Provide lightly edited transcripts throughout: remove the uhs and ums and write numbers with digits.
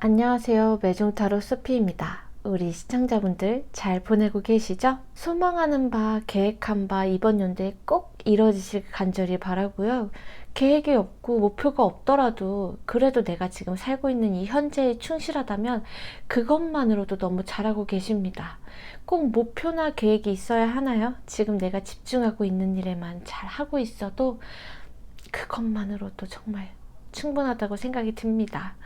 안녕하세요. 매종타로 소피입니다. 우리 시청자분들 잘 보내고 계시죠? 소망하는 바, 계획한 바 이번 연도에 꼭 이루어지길 간절히 바라고요. 계획이 없고 목표가 없더라도 그래도 내가 지금 살고 있는 이 현재에 충실하다면 그것만으로도 너무 잘하고 계십니다. 꼭 목표나 계획이 있어야 하나요? 지금 내가 집중하고 있는 일에만 잘 하고 있어도 그것만으로도 정말 충분하다고 생각이 듭니다.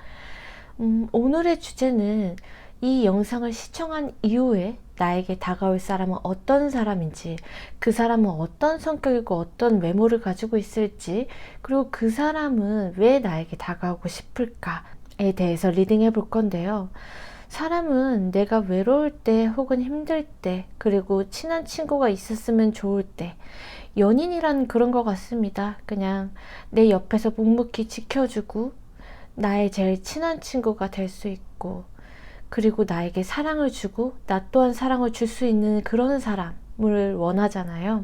오늘의 주제는 이 영상을 시청한 이후에 나에게 다가올 사람은 어떤 사람인지, 그 사람은 어떤 성격이고 어떤 외모를 가지고 있을지, 그리고 그 사람은 왜 나에게 다가오고 싶을까에 대해서 리딩해 볼 건데요. 사람은 내가 외로울 때 혹은 힘들 때, 그리고 친한 친구가 있었으면 좋을 때, 연인이란 그런 것 같습니다. 그냥 내 옆에서 묵묵히 지켜주고 나의 제일 친한 친구가 될 수 있고, 그리고 나에게 사랑을 주고 나 또한 사랑을 줄 수 있는 그런 사람을 원하잖아요.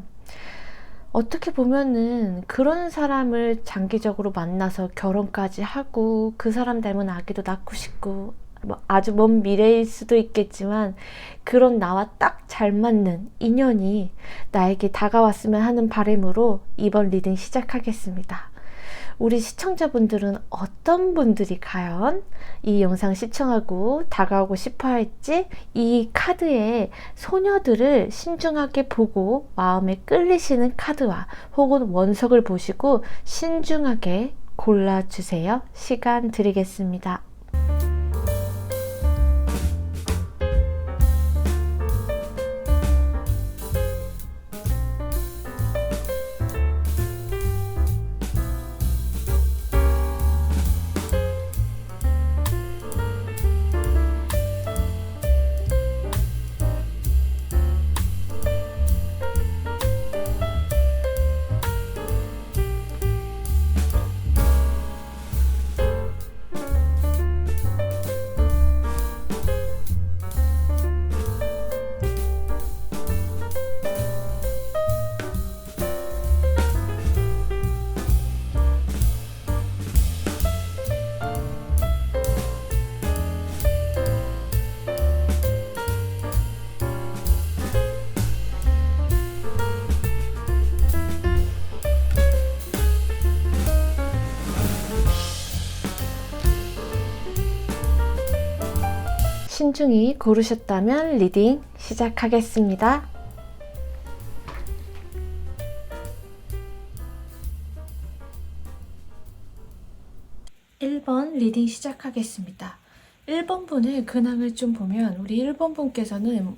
어떻게 보면은 그런 사람을 장기적으로 만나서 결혼까지 하고 그 사람 닮은 아기도 낳고 싶고, 아주 먼 미래일 수도 있겠지만 그런 나와 딱 잘 맞는 인연이 나에게 다가왔으면 하는 바람으로 이번 리딩 시작하겠습니다. 우리 시청자분들은 어떤 분들이 과연 이 영상 시청하고 다가오고 싶어 할지, 이 카드의 소녀들을 신중하게 보고 마음에 끌리시는 카드와 혹은 원석을 보시고 신중하게 골라주세요. 시간 드리겠습니다. 신중히 고르셨다면 리딩 시작하겠습니다. 1번 리딩 시작하겠습니다. 1번 분의 근황을 좀 보면 우리 1번 분께서는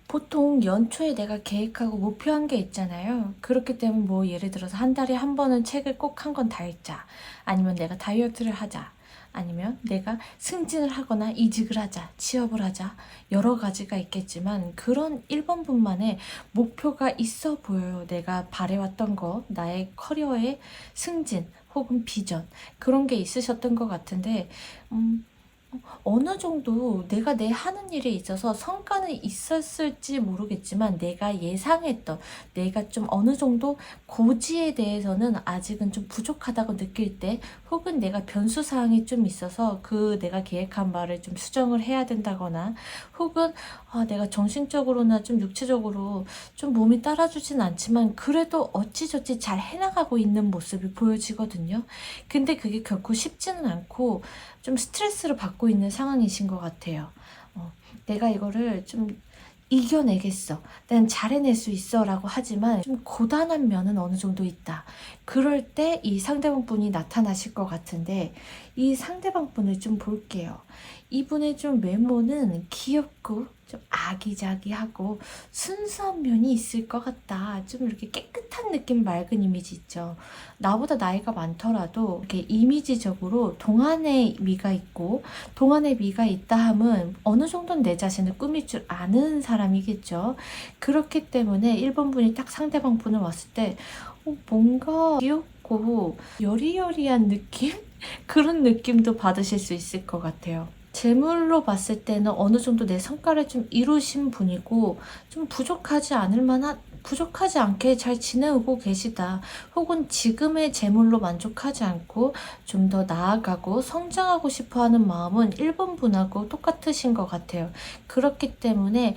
보통 연초에 내가 계획하고 목표한 게 있잖아요. 그렇기 때문에 뭐 예를 들어서 한 달에 한 번은 책을 꼭 한 권 다 읽자, 아니면 내가 다이어트를 하자, 아니면 내가 승진을 하거나 이직을 하자, 취업을 하자, 여러 가지가 있겠지만 그런 1번 분만의 목표가 있어 보여요. 내가 바래왔던 거, 나의 커리어의 승진 혹은 비전, 그런 게 있으셨던 것 같은데 어느 정도 내가 내 하는 일에 있어서 성과는 있었을지 모르겠지만 내가 예상했던, 내가 좀 어느 정도 고지에 대해서는 아직은 좀 부족하다고 느낄 때, 혹은 내가 변수사항이 좀 있어서 그 내가 계획한 바를 좀 수정을 해야 된다거나, 혹은 내가 정신적으로나 좀 육체적으로 좀 몸이 따라주진 않지만 그래도 어찌저찌 잘 해나가고 있는 모습이 보여지거든요. 근데 그게 결코 쉽지는 않고 좀 스트레스를 받고 있는 상황이신 것 같아요. 내가 이거를 좀 이겨내겠어, 난 잘해낼 수 있어 라고 하지만 좀 고단한 면은 어느 정도 있다. 그럴 때 이 상대방 분이 나타나실 것 같은데, 이 상대방 분을 좀 볼게요. 이분의 좀 외모는 귀엽고 좀 아기자기하고 순수한 면이 있을 것 같다. 좀 이렇게 깨끗한 느낌, 맑은 이미지 있죠. 나보다 나이가 많더라도 이렇게 이미지적으로 동안의 미가 있고, 동안의 미가 있다 함은 어느 정도는 내 자신을 꾸밀 줄 아는 사람이겠죠. 그렇기 때문에 1번 분이 딱 상대방 분을 왔을 때 뭔가 귀엽고 여리여리한 느낌? 그런 느낌도 받으실 수 있을 것 같아요. 재물로 봤을 때는 어느 정도 내 성과를 좀 이루신 분이고 좀 부족하지 않을 만한 부족하지 않게 잘 지내오고 계시다. 혹은 지금의 재물로 만족하지 않고 좀 더 나아가고 성장하고 싶어 하는 마음은 1번 분하고 똑같으신 것 같아요. 그렇기 때문에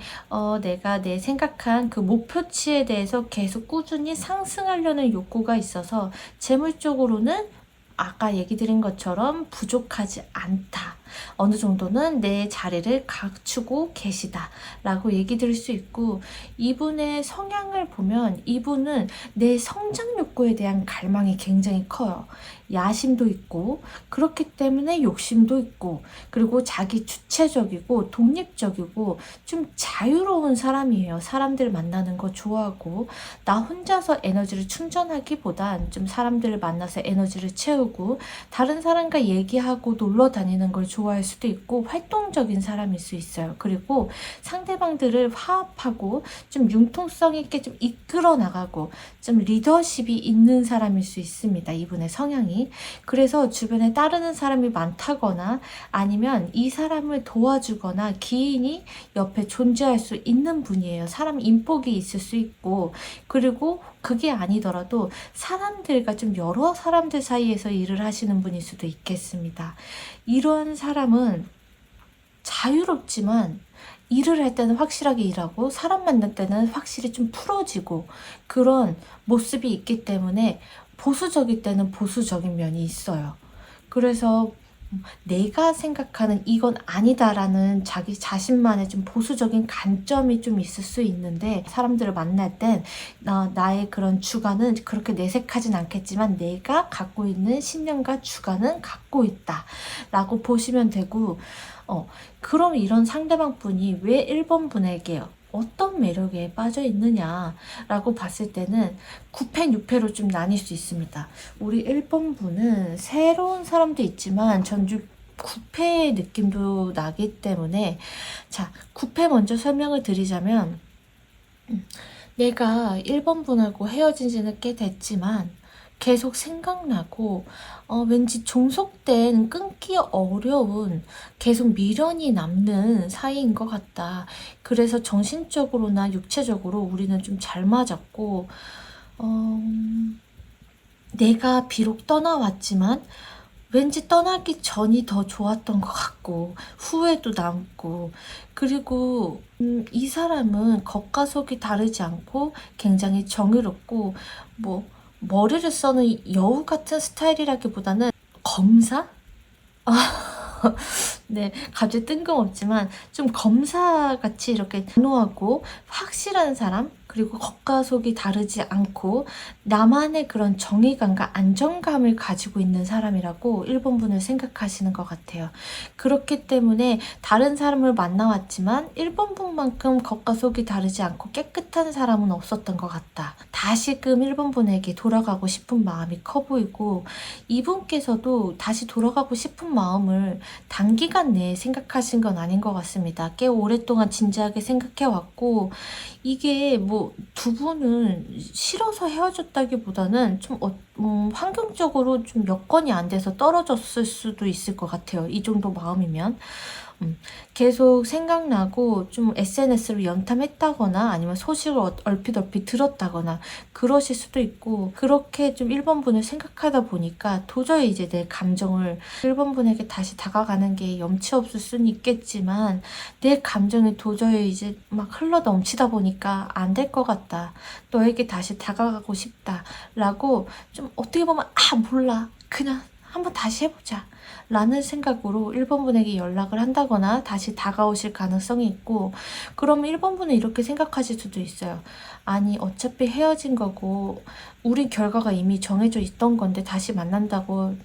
내가 내 생각한 그 목표치에 대해서 계속 꾸준히 상승하려는 욕구가 있어서 재물 쪽으로는 아까 얘기 드린 것처럼 부족하지 않다. 어느 정도는 내 자리를 갖추고 계시다 라고 얘기 드릴 수 있고, 이분의 성향을 보면 이분은 내 성장 욕구에 대한 갈망이 굉장히 커요. 야심도 있고 그렇기 때문에 욕심도 있고, 그리고 자기 주체적이고 독립적이고 좀 자유로운 사람이에요. 사람들 만나는 거 좋아하고, 나 혼자서 에너지를 충전하기보단 좀 사람들을 만나서 에너지를 채우고 다른 사람과 얘기하고 놀러 다니는 걸 좋아할 수도 있고 활동적인 사람일 수 있어요. 그리고 상대방들을 화합하고 좀 융통성 있게 좀 이끌어 나가고 좀 리더십이 있는 사람일 수 있습니다. 이분의 성향이. 그래서 주변에 따르는 사람이 많다거나 아니면 이 사람을 도와주거나 기인이 옆에 존재할 수 있는 분이에요. 사람 인복이 있을 수 있고, 그리고 그게 아니더라도 사람들과 좀 여러 사람들 사이에서 일을 하시는 분일 수도 있겠습니다. 이런 사람은 자유롭지만 일을 할 때는 확실하게 일하고 사람 만날 때는 확실히 좀 풀어지고 그런 모습이 있기 때문에 보수적일 때는 보수적인 면이 있어요. 그래서 내가 생각하는 이건 아니다라는 자기 자신만의 좀 보수적인 관점이 좀 있을 수 있는데, 사람들을 만날 땐 나의 그런 주관은 그렇게 내색하진 않겠지만 내가 갖고 있는 신념과 주관은 갖고 있다 라고 보시면 되고, 그럼 이런 상대방 분이 왜 1번 분에게 어떤 매력에 빠져 있느냐라고 봤을 때는 9패, 6패로 좀 나뉠 수 있습니다. 우리 1번 분은 새로운 사람도 있지만 전주 9패의 느낌도 나기 때문에, 자, 9패 먼저 설명을 드리자면, 내가 1번 분하고 헤어진 지는 꽤 됐지만 계속 생각나고 왠지 종속된 끊기 어려운 계속 미련이 남는 사이인 것 같다. 그래서 정신적으로나 육체적으로 우리는 좀 잘 맞았고, 내가 비록 떠나왔지만 왠지 떠나기 전이 더 좋았던 것 같고 후회도 남고, 그리고 이 사람은 겉과 속이 다르지 않고 굉장히 정의롭고, 뭐 머리를 써는 여우 같은 스타일이라기보다는 검사? 네, 갑자기 뜬금없지만 좀 검사같이 이렇게 단호하고 확실한 사람, 그리고 겉과 속이 다르지 않고 나만의 그런 정의감과 안정감을 가지고 있는 사람이라고 1번 분을 생각하시는 것 같아요. 그렇기 때문에 다른 사람을 만나왔지만 1번 분만큼 겉과 속이 다르지 않고 깨끗한 사람은 없었던 것 같다. 다시금 1번 분에게 돌아가고 싶은 마음이 커 보이고, 이분께서도 다시 돌아가고 싶은 마음을 단기간 내에 생각하신 건 아닌 것 같습니다. 꽤 오랫동안 진지하게 생각해왔고, 이게 뭐 두 분은 싫어서 헤어졌다기보다는 좀 환경적으로 좀 여건이 안 돼서 떨어졌을 수도 있을 것 같아요. 이 정도 마음이면. 계속 생각나고 좀 SNS로 연탐했다거나 아니면 소식을 얼핏 들었다거나 그러실 수도 있고, 그렇게 좀 1번 분을 생각하다 보니까 도저히 이제 내 감정을 1번 분에게 다시 다가가는 게 염치 없을 수는 있겠지만 내 감정이 도저히 이제 막 흘러 넘치다 보니까 안 될 것 같다. 너에게 다시 다가가고 싶다 라고 좀 어떻게 보면 몰라, 그냥 한번 다시 해보자 라는 생각으로 1번 분에게 연락을 한다거나 다시 다가오실 가능성이 있고, 그러면 1번 분은 이렇게 생각하실 수도 있어요. 아니, 어차피 헤어진 거고 우리 결과가 이미 정해져 있던 건데 다시 만난다고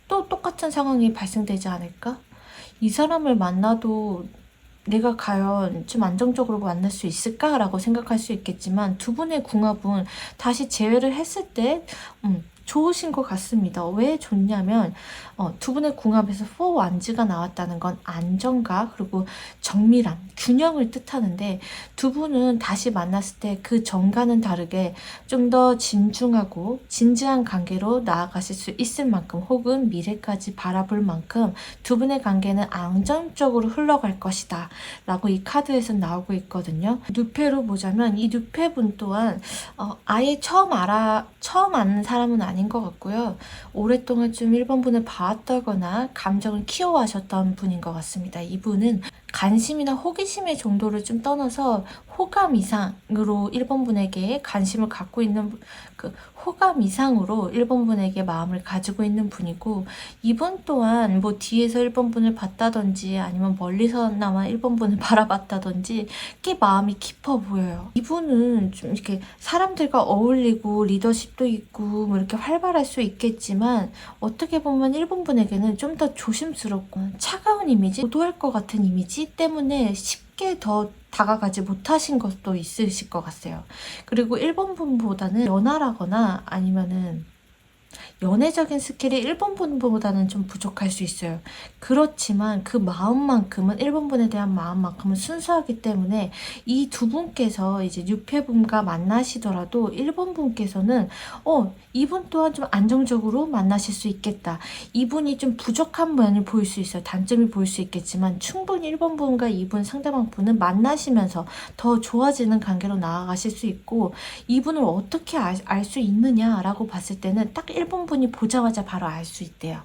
또 똑같은 상황이 발생되지 않을까? 이 사람을 만나도 내가 과연 좀 안정적으로 만날 수 있을까? 라고 생각할 수 있겠지만, 두 분의 궁합은 다시 재회를 했을 때 좋으신 것 같습니다. 왜 좋냐면 두 분의 궁합에서 4완즈가 나왔다는 건 안정감 그리고 정밀함, 균형을 뜻하는데 두 분은 다시 만났을 때 그 전과는 다르게 좀 더 진중하고 진지한 관계로 나아가실 수 있을 만큼 혹은 미래까지 바라볼 만큼 두 분의 관계는 안정적으로 흘러갈 것이다 라고 이 카드에서 나오고 있거든요. 누페로 보자면 이 누페분 또한 아예 처음 아는 사람은 아닌 것 같고요. 오랫동안 좀 1번 분을 봐왔다거나 감정을 키워하셨던 분인 것 같습니다. 이분은 관심이나 호기심의 정도를 좀 떠나서 호감 이상으로 1번 분에게 관심을 갖고 있는 그 호감 이상으로 1번 분에게 마음을 가지고 있는 분이고, 이분 또한 뭐 뒤에서 1번 분을 봤다든지 아니면 멀리서나마 1번 분을 바라봤다든지 꽤 마음이 깊어 보여요. 이분은 좀 이렇게 사람들과 어울리고 리더십도 있고 뭐 이렇게 활발할 수 있겠지만 어떻게 보면 1번 분에게는 좀 더 조심스럽고 차가운 이미지, 도도할 것 같은 이미지 때문에 쉽게 더 다가가지 못하신 것도 있으실 것 같아요. 그리고 1번 분보다는 연하라거나 아니면은 연애적인 스킬이 1번 분보다는 좀 부족할 수 있어요. 그렇지만 그 마음만큼은 1번 분에 대한 마음만큼은 순수하기 때문에 이 두 분께서 이제 뉴페분과 만나시더라도 1번 분께서는 이분 또한 좀 안정적으로 만나실 수 있겠다. 이분이 좀 부족한 면을 보일 수 있어요. 단점이 보일 수 있겠지만 충분히 1번 분과 이분 상대방 분은 만나시면서 더 좋아지는 관계로 나아가실 수 있고, 이분을 어떻게 알 수 있느냐라고 봤을 때는 딱 1번 분이 보자마자 바로 알 수 있대요.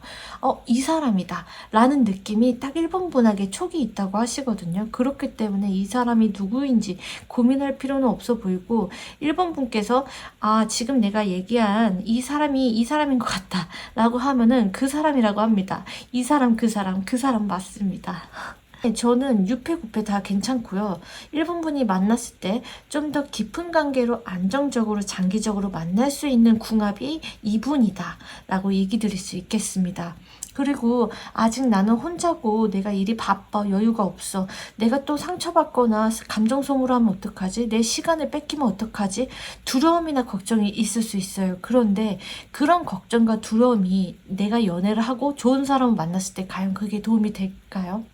이 사람이다 라는 느낌이 딱 1번 분에게 촉이 있다고 하시거든요. 그렇기 때문에 이 사람이 누구인지 고민할 필요는 없어 보이고, 1번 분께서 지금 내가 얘기한 이 사람이 이 사람인 것 같다 라고 하면은 그 사람이라고 합니다. 이 사람 그 사람 맞습니다. 저는 6패, 9패 다 괜찮고요. 1번 분이 만났을 때 좀 더 깊은 관계로 안정적으로 장기적으로 만날 수 있는 궁합이 2분이다 라고 얘기 드릴 수 있겠습니다. 그리고 아직 나는 혼자고 내가 일이 바빠, 여유가 없어, 내가 또 상처받거나 감정 소모하면 어떡하지, 내 시간을 뺏기면 어떡하지, 두려움이나 걱정이 있을 수 있어요. 그런데 그런 걱정과 두려움이 내가 연애를 하고 좋은 사람을 만났을 때 과연 그게 도움이 될까요?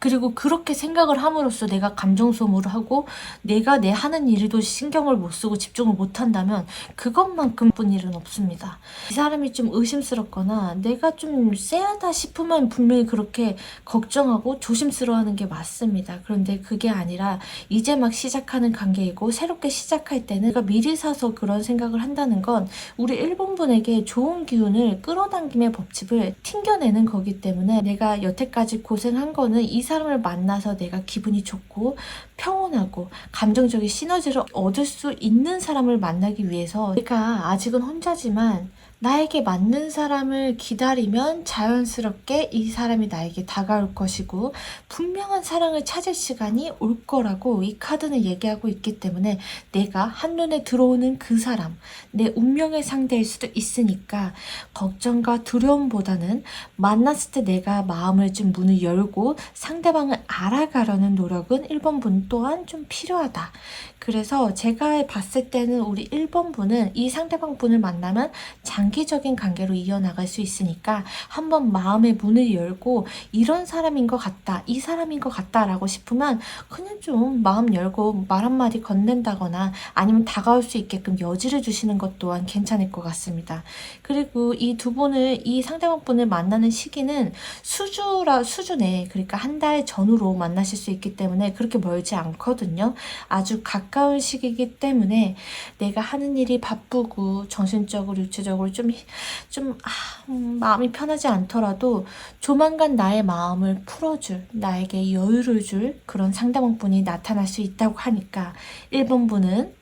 그리고 그렇게 생각을 함으로써 내가 감정 소모를 하고 내가 내 하는 일에도 신경을 못 쓰고 집중을 못 한다면 그것만큼 쁜 일은 없습니다. 이 사람이 좀 의심스럽거나 내가 좀 쎄하다 싶으면 분명히 그렇게 걱정하고 조심스러워하는 게 맞습니다. 그런데 그게 아니라 이제 막 시작하는 관계이고 새롭게 시작할 때는 내가 미리 사서 그런 생각을 한다는 건 우리 1번 분에게 좋은 기운을 끌어당김의 법칙을 튕겨내는 거기 때문에, 내가 여태까지 고생한 거는 이 사람을 만나서 내가 기분이 좋고 평온하고 감정적인 시너지를 얻을 수 있는 사람을 만나기 위해서 내가 아직은 혼자지만 나에게 맞는 사람을 기다리면 자연스럽게 이 사람이 나에게 다가올 것이고 분명한 사랑을 찾을 시간이 올 거라고 이 카드는 얘기하고 있기 때문에, 내가 한눈에 들어오는 그 사람, 내 운명의 상대일 수도 있으니까 걱정과 두려움보다는 만났을 때 내가 마음을 좀 문을 열고 상대방을 알아가려는 노력은 1번 분 또한 좀 필요하다. 그래서 제가 봤을 때는 우리 1번 분은 이 상대방 분을 만나면 장기적인 관계로 이어나갈 수 있으니까 한번 마음의 문을 열고 이런 사람인 것 같다, 이 사람인 것 같다 라고 싶으면 그냥 좀 마음 열고 말 한마디 건넨다거나 아니면 다가올 수 있게끔 여지를 주시는 것 또한 괜찮을 것 같습니다. 그리고 이 두 분을, 이 상대방 분을 만나는 시기는 수준에, 그러니까 한 달 전후로 만나실 수 있기 때문에 그렇게 멀지 않거든요. 아주 가까운 시기이기 때문에 내가 하는 일이 바쁘고 정신적으로 육체적으로 마음이 편하지 않더라도 조만간 나의 마음을 풀어줄, 나에게 여유를 줄 그런 상대방분이 나타날 수 있다고 하니까 1번 분은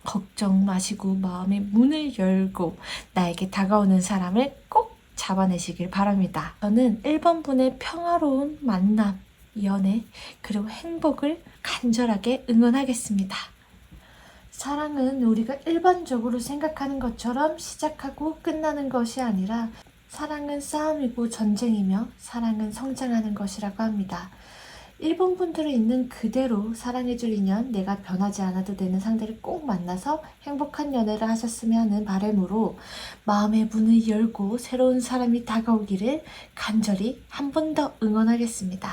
걱정 마시고 마음의 문을 열고 나에게 다가오는 사람을 꼭 잡아내시길 바랍니다. 저는 1번 분의 평화로운 만남, 연애, 그리고 행복을 간절하게 응원하겠습니다. 사랑은 우리가 일반적으로 생각하는 것처럼 시작하고 끝나는 것이 아니라 사랑은 싸움이고 전쟁이며 사랑은 성장하는 것이라고 합니다. 1번 분들은 있는 그대로 사랑해줄 인연, 내가 변하지 않아도 되는 상대를 꼭 만나서 행복한 연애를 하셨으면 하는 바람으로 마음의 문을 열고 새로운 사람이 다가오기를 간절히 한 번 더 응원하겠습니다.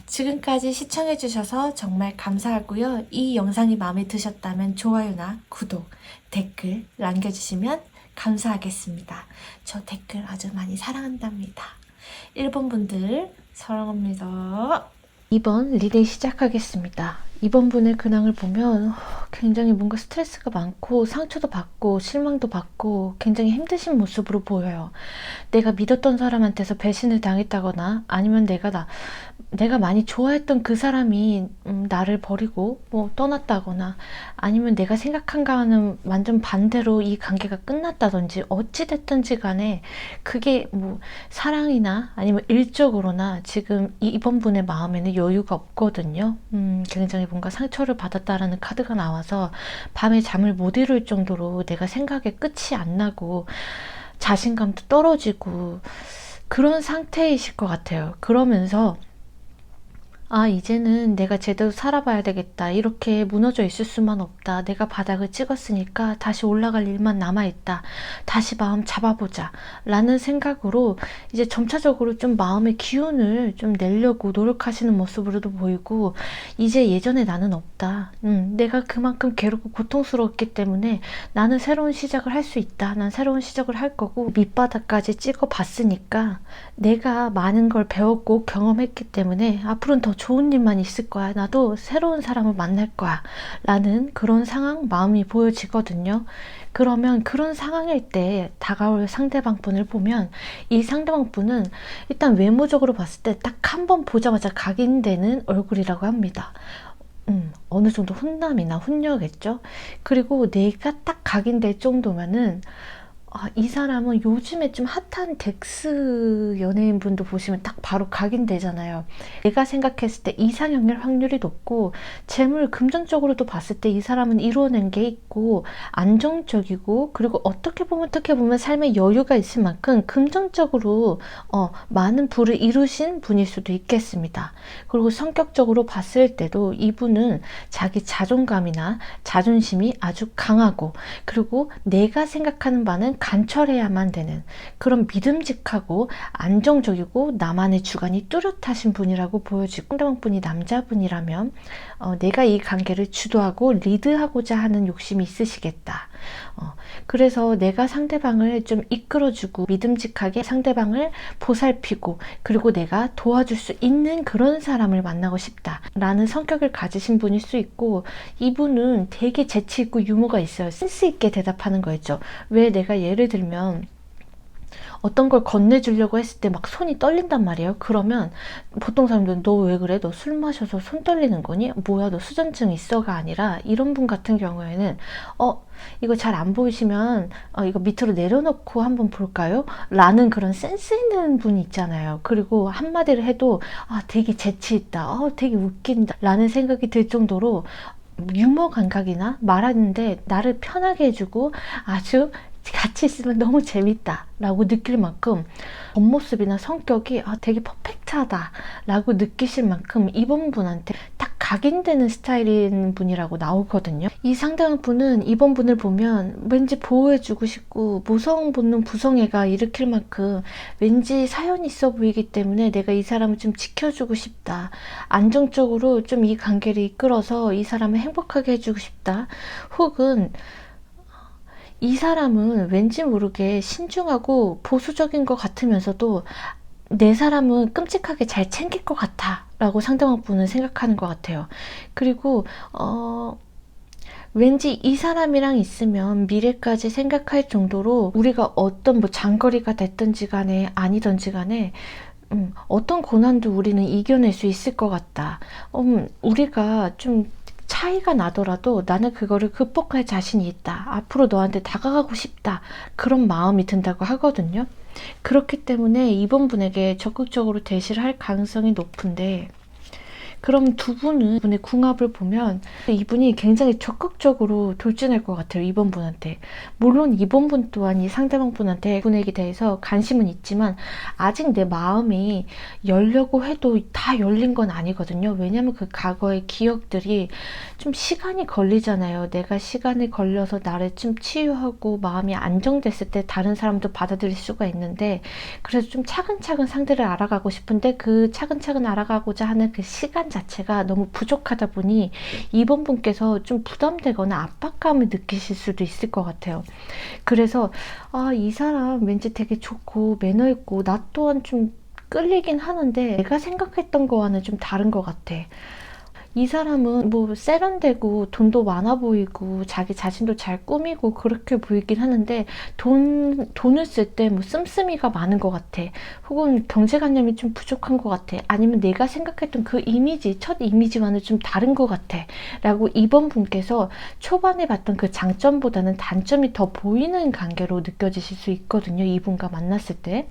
지금까지 시청해주셔서 정말 감사하고요. 이 영상이 마음에 드셨다면 좋아요나 구독, 댓글 남겨주시면 감사하겠습니다. 저 댓글 아주 많이 사랑한답니다. 1번 분들 사랑합니다. 2번 리딩 시작하겠습니다. 2번 분의 근황을 보면 굉장히 뭔가 스트레스가 많고 상처도 받고 실망도 받고 굉장히 힘드신 모습으로 보여요. 내가 믿었던 사람한테서 배신을 당했다거나 아니면 내가 많이 좋아했던 그 사람이 나를 버리고 뭐 떠났다거나 아니면 내가 생각한 거와는 완전 반대로 이 관계가 끝났다든지 어찌됐든지 간에 그게 뭐 사랑이나 아니면 일적으로나 지금 이번 분의 마음에는 여유가 없거든요. 굉장히 뭔가 상처를 받았다라는 카드가 나와서 밤에 잠을 못 이룰 정도로 내가 생각에 끝이 안 나고 자신감도 떨어지고 그런 상태이실 것 같아요. 그러면서 이제는 내가 제대로 살아봐야 되겠다. 이렇게 무너져 있을 수만 없다. 내가 바닥을 찍었으니까 다시 올라갈 일만 남아있다. 다시 마음 잡아보자. 라는 생각으로 이제 점차적으로 좀 마음의 기운을 좀 내려고 노력하시는 모습으로도 보이고, 이제 예전에 나는 없다. 내가 그만큼 괴롭고 고통스러웠기 때문에 나는 새로운 시작을 할 수 있다. 난 새로운 시작을 할 거고, 밑바닥까지 찍어봤으니까 내가 많은 걸 배웠고 경험했기 때문에 앞으로는 더 좋은 일만 있을 거야. 나도 새로운 사람을 만날 거야. 라는 그런 상황, 마음이 보여지거든요. 그러면 그런 상황일 때 다가올 상대방 분을 보면 이 상대방 분은 일단 외모적으로 봤을 때 딱 한 번 보자마자 각인되는 얼굴이라고 합니다. 어느 정도 훈남이나 훈녀겠죠. 그리고 내가 딱 각인될 정도면은 이 사람은 요즘에 좀 핫한 덱스 연예인분도 보시면 딱 바로 각인되잖아요. 내가 생각했을 때 이상형일 확률이 높고, 재물 금전적으로도 봤을 때 이 사람은 이루어낸 게 있고 안정적이고, 그리고 어떻게 보면 삶에 여유가 있을 만큼 금전적으로 많은 부를 이루신 분일 수도 있겠습니다. 그리고 성격적으로 봤을 때도 이분은 자기 자존감이나 자존심이 아주 강하고, 그리고 내가 생각하는 바는 관철해야만 되는 그런 믿음직하고 안정적이고 나만의 주관이 뚜렷하신 분이라고 보여지고, 상대방 분이 남자분이라면 내가 이 관계를 주도하고 리드하고자 하는 욕심이 있으시겠다. 그래서 내가 상대방을 좀 이끌어주고 믿음직하게 상대방을 보살피고, 그리고 내가 도와줄 수 있는 그런 사람을 만나고 싶다 라는 성격을 가지신 분일 수 있고, 이분은 되게 재치있고 유머가 있어요. 센스 있게 대답하는 거였죠. 왜 내가 예를 들면 어떤 걸 건네주려고 했을 때 막 손이 떨린단 말이에요. 그러면 보통 사람들은 너 왜 그래? 너 술 마셔서 손 떨리는 거니? 뭐야, 너 수전증 있어가 아니라, 이런 분 같은 경우에는 이거 잘 안 보이시면 이거 밑으로 내려놓고 한번 볼까요? 라는 그런 센스 있는 분이 있잖아요. 그리고 한마디를 해도 되게 재치 있다. 되게 웃긴다. 라는 생각이 들 정도로 유머 감각이나 말하는데 나를 편하게 해주고 아주 같이 있으면 너무 재밌다 라고 느낄 만큼 겉모습이나 성격이 되게 퍼펙트하다 라고 느끼실 만큼 이번 분한테 딱 각인되는 스타일인 분이라고 나오거든요. 이 상대방 분은 이번 분을 보면 왠지 보호해주고 싶고 모성 본능 부성애가 일으킬 만큼 왠지 사연이 있어 보이기 때문에 내가 이 사람을 좀 지켜주고 싶다, 안정적으로 좀 이 관계를 이끌어서 이 사람을 행복하게 해주고 싶다, 혹은 이 사람은 왠지 모르게 신중하고 보수적인 것 같으면서도 내 사람은 끔찍하게 잘 챙길 것 같아 라고 상대방 분은 생각하는 것 같아요. 그리고 왠지 이 사람이랑 있으면 미래까지 생각할 정도로 우리가 어떤 뭐 장거리가 됐든지 간에 아니든지 간에 어떤 고난도 우리는 이겨낼 수 있을 것 같다. 우리가 좀 차이가 나더라도 나는 그거를 극복할 자신이 있다. 앞으로 너한테 다가가고 싶다. 그런 마음이 든다고 하거든요. 그렇기 때문에 이번 분에게 적극적으로 대시를 할 가능성이 높은데, 그럼 두 분의 궁합을 보면 이분이 굉장히 적극적으로 돌진할 것 같아요. 이번 분한테. 물론 이번 분 또한 이 상대방 분한테 분에게 대해서 관심은 있지만 아직 내 마음이 열려고 해도 다 열린 건 아니거든요. 왜냐면 그 과거의 기억들이 좀 시간이 걸리잖아요. 내가 시간이 걸려서 나를 좀 치유하고 마음이 안정됐을 때 다른 사람도 받아들일 수가 있는데, 그래서 좀 차근차근 상대를 알아가고 싶은데 그 차근차근 알아가고자 하는 그 시간 자체가 너무 부족하다 보니 이번 분께서 좀 부담되거나 압박감을 느끼실 수도 있을 것 같아요. 그래서 이 사람 왠지 되게 좋고 매너 있고 나 또한 좀 끌리긴 하는데 내가 생각했던 거와는 좀 다른 것 같아. 이 사람은 뭐 세련되고 돈도 많아 보이고 자기 자신도 잘 꾸미고 그렇게 보이긴 하는데 돈을 쓸 때 뭐 씀씀이가 많은 것 같아. 혹은 경제관념이 좀 부족한 것 같아. 아니면 내가 생각했던 그 이미지, 첫 이미지와는 좀 다른 것 같아. 라고 이번 분께서 초반에 봤던 그 장점보다는 단점이 더 보이는 관계로 느껴지실 수 있거든요. 이분과 만났을 때.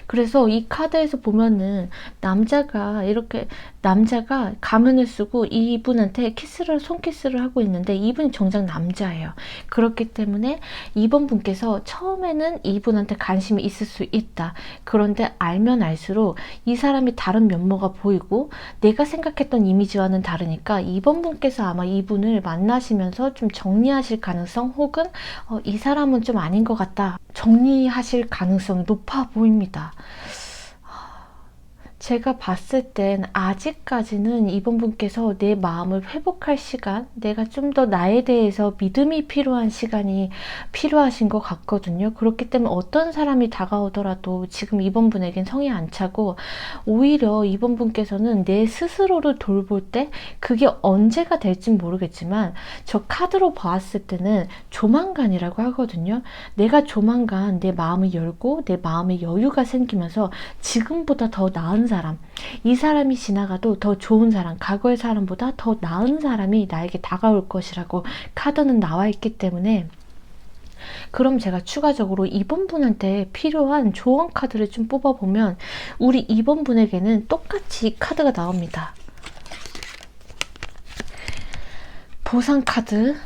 그래서 이 카드에서 보면은 남자가 가면을 쓰고 이분한테 손키스를 하고 있는데 이분이 정작 남자예요. 그렇기 때문에 이번 분께서 처음에는 이분한테 관심이 있을 수 있다. 그런데 알면 알수록 이 사람이 다른 면모가 보이고 내가 생각했던 이미지와는 다르니까 이번 분께서 아마 이분을 만나시면서 좀 정리하실 가능성, 혹은 이 사람은 좀 아닌 것 같다, 정리하실 가능성이 높아 보입니다. 제가 봤을 땐 아직까지는 이번 분께서 내 마음을 회복할 시간, 내가 좀 더 나에 대해서 믿음이 필요한 시간이 필요하신 것 같거든요. 그렇기 때문에 어떤 사람이 다가오더라도 지금 이번 분에겐 성이 안 차고, 오히려 이번 분께서는 내 스스로를 돌볼 때, 그게 언제가 될진 모르겠지만 저 카드로 봤을 때는 조만간이라고 하거든요. 내가 조만간 내 마음을 열고 내 마음에 여유가 생기면서 지금보다 더 나은 사람, 이 사람이 지나가도 더 좋은 사람, 과거의 사람보다 더 나은 사람이 나에게 다가올 것이라고 카드는 나와 있기 때문에, 그럼 제가 추가적으로 이번 분한테 필요한 조언 카드를 좀 뽑아보면 우리 이번 분에게는 똑같이 카드가 나옵니다. 보상 카드,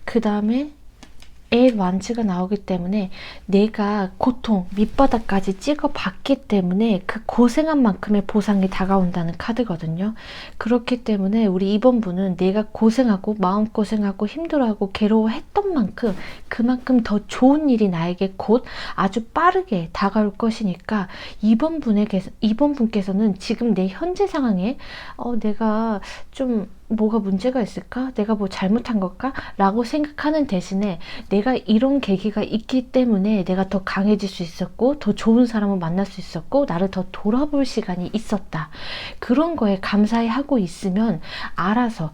그 다음에 완즈가 나오기 때문에 내가 고통, 밑바닥까지 찍어봤기 때문에 그 고생한 만큼의 보상이 다가온다는 카드거든요. 그렇기 때문에 우리 이번 분은 내가 고생하고 마음고생하고 힘들어하고 괴로워했던 만큼 그만큼 더 좋은 일이 나에게 곧 아주 빠르게 다가올 것이니까 이번 분께서는 지금 내 현재 상황에 내가 좀 뭐가 문제가 있을까? 내가 뭐 잘못한 걸까? 라고 생각하는 대신에 내가 이런 계기가 있기 때문에 내가 더 강해질 수 있었고 더 좋은 사람을 만날 수 있었고 나를 더 돌아볼 시간이 있었다. 그런 거에 감사해 하고 있으면 알아서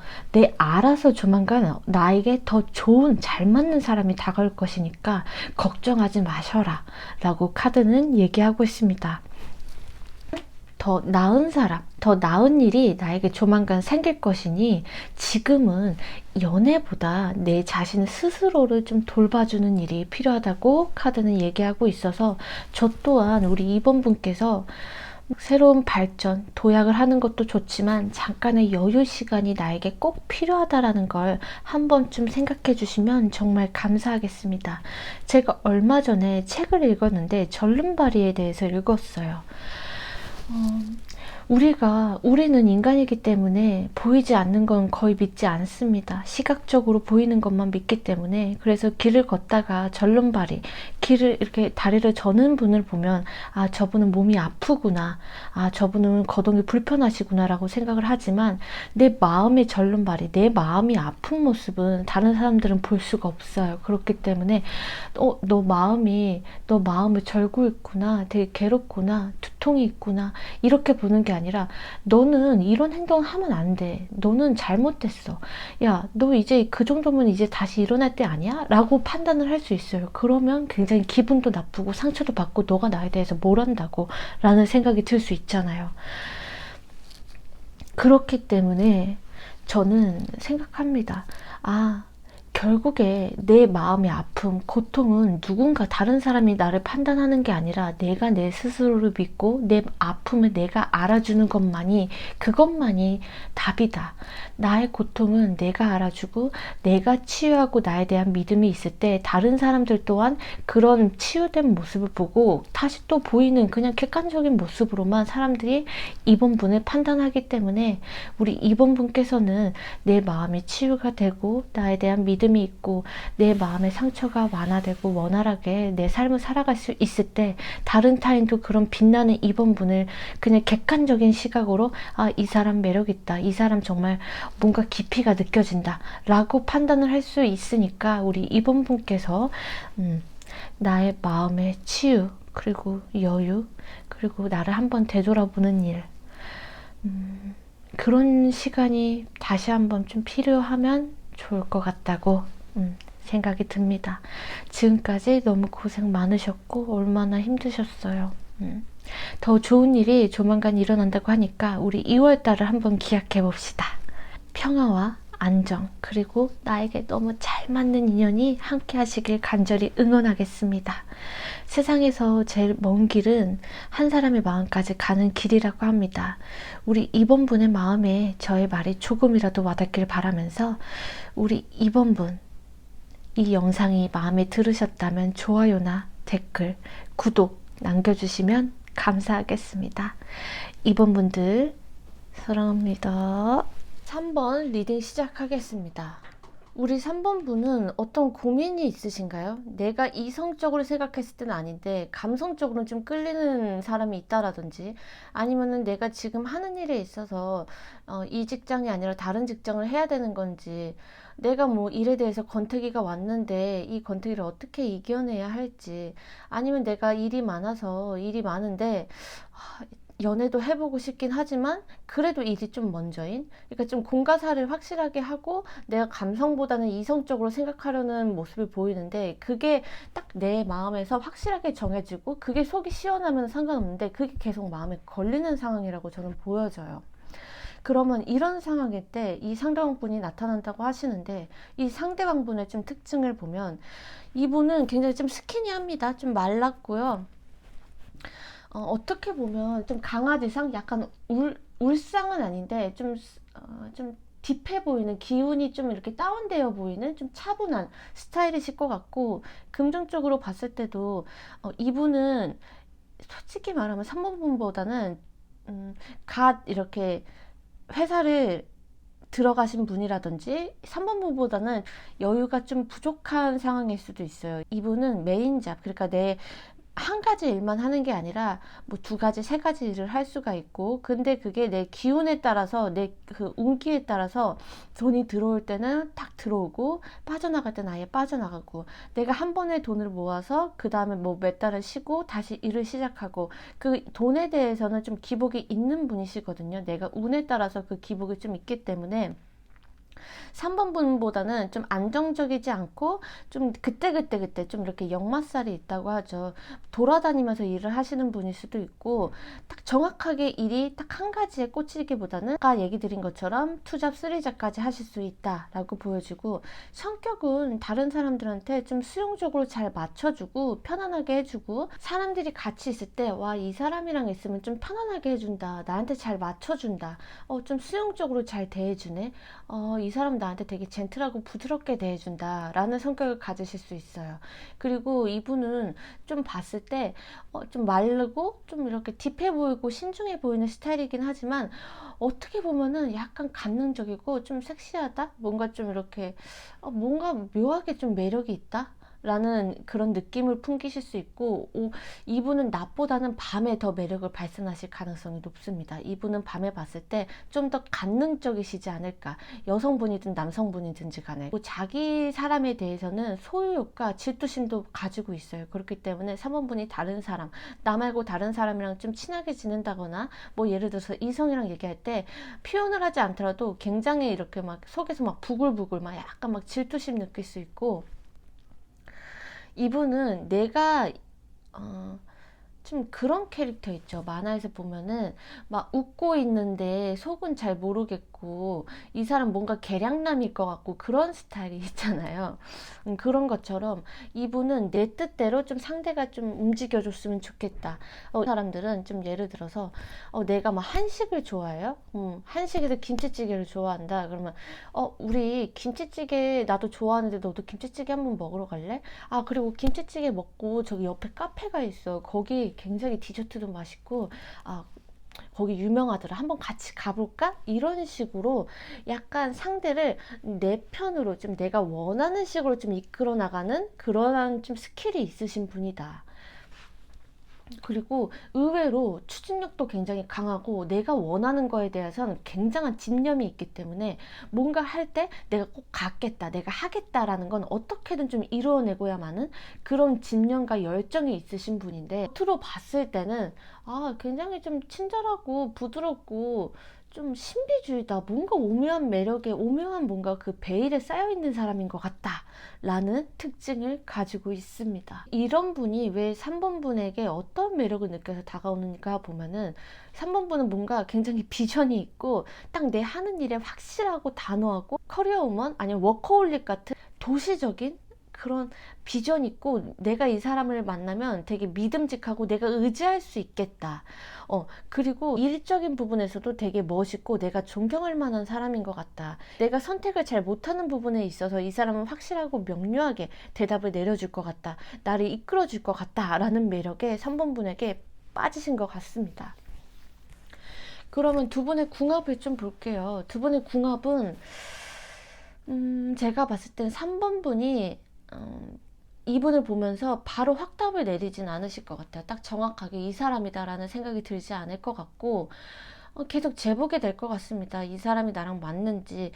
조만간 나에게 더 좋은 잘 맞는 사람이 다가올 것이니까 걱정하지 마셔라 라고 카드는 얘기하고 있습니다. 더 나은 사람, 더 나은 일이 나에게 조만간 생길 것이니 지금은 연애보다 내 자신 스스로를 좀 돌봐주는 일이 필요하다고 카드는 얘기하고 있어서, 저 또한 우리 이번 분께서 새로운 발전, 도약을 하는 것도 좋지만 잠깐의 여유 시간이 나에게 꼭 필요하다라는 걸 한 번쯤 생각해 주시면 정말 감사하겠습니다. 제가 얼마 전에 책을 읽었는데 절름발이에 대해서 읽었어요. 우리는 인간이기 때문에 보이지 않는 건 거의 믿지 않습니다. 시각적으로 보이는 것만 믿기 때문에. 그래서 길을 걷다가 절름발이, 길을 이렇게 다리를 저는 분을 보면 저분은 몸이 아프구나, 저분은 거동이 불편하시구나 라고 생각을 하지만 내 마음의 절름발이, 내 마음이 아픈 모습은 다른 사람들은 볼 수가 없어요. 그렇기 때문에 너 마음을 절고 있구나, 되게 괴롭구나, 두통이 있구나, 이렇게 보는 게 아니라 너는 이런 행동을 하면 안 돼, 너는 잘못됐어, 야 너 이제 그 정도면 이제 다시 일어날 때 아니야? 라고 판단을 할 수 있어요. 그러면 굉장히 기분도 나쁘고 상처도 받고 너가 나에 대해서 뭘 안다고 라는 생각이 들 수 있잖아요. 그렇기 때문에 저는 생각합니다. 결국에 내 마음의 아픔, 고통은 누군가 다른 사람이 나를 판단하는 게 아니라 내가 내 스스로를 믿고 내 아픔을 내가 알아주는 것만이, 그것만이 답이다. 나의 고통은 내가 알아주고 내가 치유하고 나에 대한 믿음이 있을 때 다른 사람들 또한 그런 치유된 모습을 보고 다시 또 보이는 그냥 객관적인 모습으로만 사람들이 이번 분을 판단하기 때문에, 우리 이번 분께서는 내 마음이 치유가 되고 나에 대한 믿음이 있고 내 마음의 상처가 완화되고 원활하게 내 삶을 살아갈 수 있을 때 다른 타인도 그런 빛나는 이번 분을 그냥 객관적인 시각으로 이 사람 매력 있다, 이 사람 정말 뭔가 깊이가 느껴진다 라고 판단을 할 수 있으니까, 우리 이번 분께서 나의 마음의 치유, 그리고 여유, 그리고 나를 한번 되돌아보는 일, 그런 시간이 다시 한번 좀 필요하면 좋을 것 같다고 생각이 듭니다. 지금까지 너무 고생 많으셨고 얼마나 힘드셨어요. 더 좋은 일이 조만간 일어난다고 하니까 우리 2월달을 한번 기약해 봅시다. 평화와 안정, 그리고 나에게 너무 잘 맞는 인연이 함께 하시길 간절히 응원하겠습니다. 세상에서 제일 먼 길은 한 사람의 마음까지 가는 길이라고 합니다. 우리 이번 분의 마음에 저의 말이 조금이라도 와닿길 바라면서, 우리 이번 분, 이 영상이 마음에 들으셨다면 좋아요나 댓글, 구독 남겨주시면 감사하겠습니다. 이번 분들 사랑합니다. 3번 리딩 시작하겠습니다. 우리 3번 분은 어떤 고민이 있으신가요? 내가 이성적으로 생각했을 때는 아닌데 감성적으로는 좀 끌리는 사람이 있다라든지, 아니면은 내가 지금 하는 일에 있어서 이 직장이 아니라 다른 직장을 해야 되는 건지, 내가 뭐 일에 대해서 권태기가 왔는데 이 권태기를 어떻게 이겨내야 할지, 아니면 내가 일이 많은데 연애도 해보고 싶긴 하지만 그래도 일이 좀 먼저인, 그러니까 좀 공과사를 확실하게 하고 내가 감성보다는 이성적으로 생각하려는 모습을 보이는데, 그게 딱 내 마음에서 확실하게 정해지고 그게 속이 시원하면 상관없는데 그게 계속 마음에 걸리는 상황이라고 저는 보여져요. 그러면 이런 상황일 때 이 상대방분이 나타난다고 하시는데, 이 상대방분의 좀 특징을 보면 이분은 굉장히 좀 스키니합니다. 좀 말랐고요. 어떻게 보면 좀 강아지상, 약간 울상은 아닌데 좀 딥해 보이는, 기운이 좀 이렇게 다운되어 보이는 좀 차분한 스타일이실 것 같고, 긍정적으로 봤을 때도 이분은 솔직히 말하면 3번 분보다는 갓 이렇게 회사를 들어가신 분이라든지 3번 분보다는 여유가 좀 부족한 상황일 수도 있어요. 이분은 메인 잡, 그러니까 내 한 가지 일만 하는 게 아니라 뭐 두 가지, 세 가지 일을 할 수가 있고, 근데 그게 내 기운에 따라서, 내 그 운기에 따라서 돈이 들어올 때는 딱 들어오고 빠져나갈 때는 아예 빠져나가고, 내가 한 번에 돈을 모아서 그 다음에 뭐 몇 달을 쉬고 다시 일을 시작하고, 그 돈에 대해서는 좀 기복이 있는 분이시거든요. 내가 운에 따라서 그 기복이 좀 있기 때문에 3번 분보다는 좀 안정적이지 않고 좀 그때 좀 이렇게 역마살이 있다고 하죠. 돌아다니면서 일을 하시는 분일 수도 있고, 딱 정확하게 일이 딱 한 가지에 꽂히기보다는 아까 얘기 드린 것처럼 투잡, 쓰리잡까지 하실 수 있다라고 보여지고, 성격은 다른 사람들한테 좀 수용적으로 잘 맞춰주고 편안하게 해주고, 사람들이 같이 있을 때 와, 이 사람이랑 있으면 좀 편안하게 해준다, 나한테 잘 맞춰준다, 좀 수용적으로 잘 대해주네, 이 사람 나한테 되게 젠틀하고 부드럽게 대해준다 라는 성격을 가지실 수 있어요. 그리고 이분은 좀 봤을 때 좀 마르고 좀 이렇게 딥해 보이고 신중해 보이는 스타일이긴 하지만, 어떻게 보면은 약간 감능적이고 좀 섹시하다, 뭔가 좀 이렇게 뭔가 묘하게 좀 매력이 있다 라는 그런 느낌을 풍기실 수 있고, 이분은 낮보다는 밤에 더 매력을 발산하실 가능성이 높습니다. 이분은 밤에 봤을 때 좀 더 관능적이시지 않을까, 여성분이든 남성분이든지 간에. 자기 사람에 대해서는 소유욕과 질투심도 가지고 있어요. 그렇기 때문에 3번분이 다른 사람, 나 말고 다른 사람이랑 좀 친하게 지낸다거나, 뭐 예를 들어서 이성이랑 얘기할 때 표현을 하지 않더라도 굉장히 이렇게 막 속에서 막 부글부글 막 약간 막 질투심 느낄 수 있고, 이분은 내가 좀 그런 캐릭터 있죠. 만화에서 보면은 막 웃고 있는데 속은 잘 모르겠고 이 사람 뭔가 계량남일 것 같고 그런 스타일이 있잖아요. 그런 것처럼 이분은 내 뜻대로 좀 상대가 좀 움직여줬으면 좋겠다. 사람들은 좀 예를 들어서 내가 막 한식을 좋아해요. 한식에서 김치찌개를 좋아한다. 그러면 우리 김치찌개 나도 좋아하는데 너도 김치찌개 한번 먹으러 갈래? 아, 그리고 김치찌개 먹고 저기 옆에 카페가 있어. 거기 굉장히 디저트도 맛있고, 아, 거기 유명하더라. 한번 같이 가볼까? 이런 식으로 약간 상대를 내 편으로 좀 내가 원하는 식으로 좀 이끌어 나가는 그러한 좀 스킬이 있으신 분이다. 그리고 의외로 추진력도 굉장히 강하고 내가 원하는 거에 대해서는 굉장한 집념이 있기 때문에 뭔가 할 때 내가 꼭 갖겠다, 내가 하겠다라는 건 어떻게든 좀 이루어내고야만은 그런 집념과 열정이 있으신 분인데, 겉으로 봤을 때는 굉장히 좀 친절하고 부드럽고 좀 신비주의다. 뭔가 오묘한 매력에 오묘한 뭔가 그 베일에 쌓여있는 사람인 것 같다 라는 특징을 가지고 있습니다. 이런 분이 왜 3번 분에게 어떤 매력을 느껴서 다가오는가 보면은 3번 분은 뭔가 굉장히 비전이 있고 딱 내 하는 일에 확실하고 단호하고 커리어우먼 아니면 워커홀릭 같은 도시적인 그런 비전 있고 내가 이 사람을 만나면 되게 믿음직하고 내가 의지할 수 있겠다. 그리고 일적인 부분에서도 되게 멋있고 내가 존경할 만한 사람인 것 같다. 내가 선택을 잘 못하는 부분에 있어서 이 사람은 확실하고 명료하게 대답을 내려줄 것 같다. 나를 이끌어줄 것 같다. 라는 매력에 3번 분에게 빠지신 것 같습니다. 그러면 두 분의 궁합을 좀 볼게요. 두 분의 궁합은 제가 봤을 땐 3번 분이 이분을 보면서 바로 확답을 내리진 않으실 것 같아요. 딱 정확하게 이 사람이다라는 생각이 들지 않을 것 같고 계속 재보게 될 것 같습니다. 이 사람이 나랑 맞는지,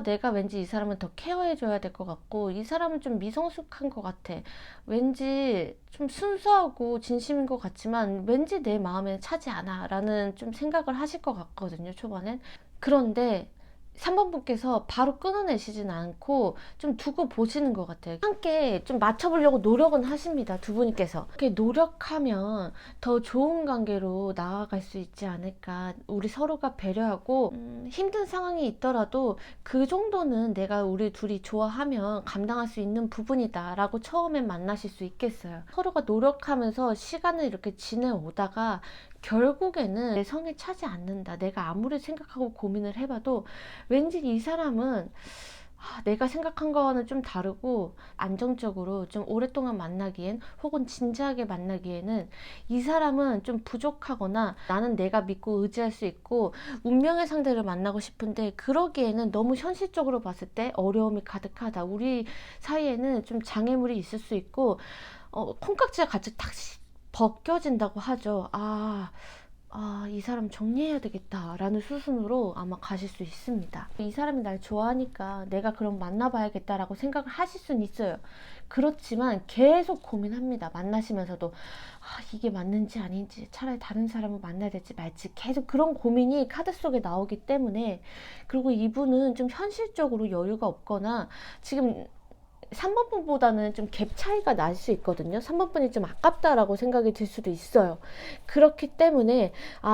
내가 왠지 이 사람은 더 케어해줘야 될 것 같고, 이 사람은 좀 미성숙한 것 같아. 왠지 좀 순수하고 진심인 것 같지만, 왠지 내 마음에 차지 않아. 라는 좀 생각을 하실 것 같거든요, 초반엔. 그런데 3번 분께서 바로 끊어내시진 않고 좀 두고 보시는 것 같아요. 함께 좀 맞춰보려고 노력은 하십니다. 두 분께서. 이렇게 노력하면 더 좋은 관계로 나아갈 수 있지 않을까. 우리 서로가 배려하고 힘든 상황이 있더라도 그 정도는 내가 우리 둘이 좋아하면 감당할 수 있는 부분이다 라고 처음엔 만나실 수 있겠어요. 서로가 노력하면서 시간을 이렇게 지내오다가 결국에는 내 성에 차지 않는다. 내가 아무리 생각하고 고민을 해봐도 왠지 이 사람은 내가 생각한 거와는 좀 다르고 안정적으로 좀 오랫동안 만나기엔 혹은 진지하게 만나기에는 이 사람은 좀 부족하거나 나는 내가 믿고 의지할 수 있고 운명의 상대를 만나고 싶은데 그러기에는 너무 현실적으로 봤을 때 어려움이 가득하다. 우리 사이에는 좀 장애물이 있을 수 있고 콩깍지가 같이 탁 벗겨진다고 하죠. 이 사람 정리해야 되겠다 라는 수순으로 아마 가실 수 있습니다. 이 사람이 날 좋아하니까 내가 그럼 만나봐야겠다 라고 생각을 하실 수는 있어요. 그렇지만 계속 고민합니다. 만나시면서도 이게 맞는지 아닌지, 차라리 다른 사람을 만나야 될지 말지, 계속 그런 고민이 카드 속에 나오기 때문에. 그리고 이분은 좀 현실적으로 여유가 없거나 지금 3번 분보다는 좀 갭 차이가 날 수 있거든요. 3번 분이 좀 아깝다라고 생각이 들 수도 있어요. 그렇기 때문에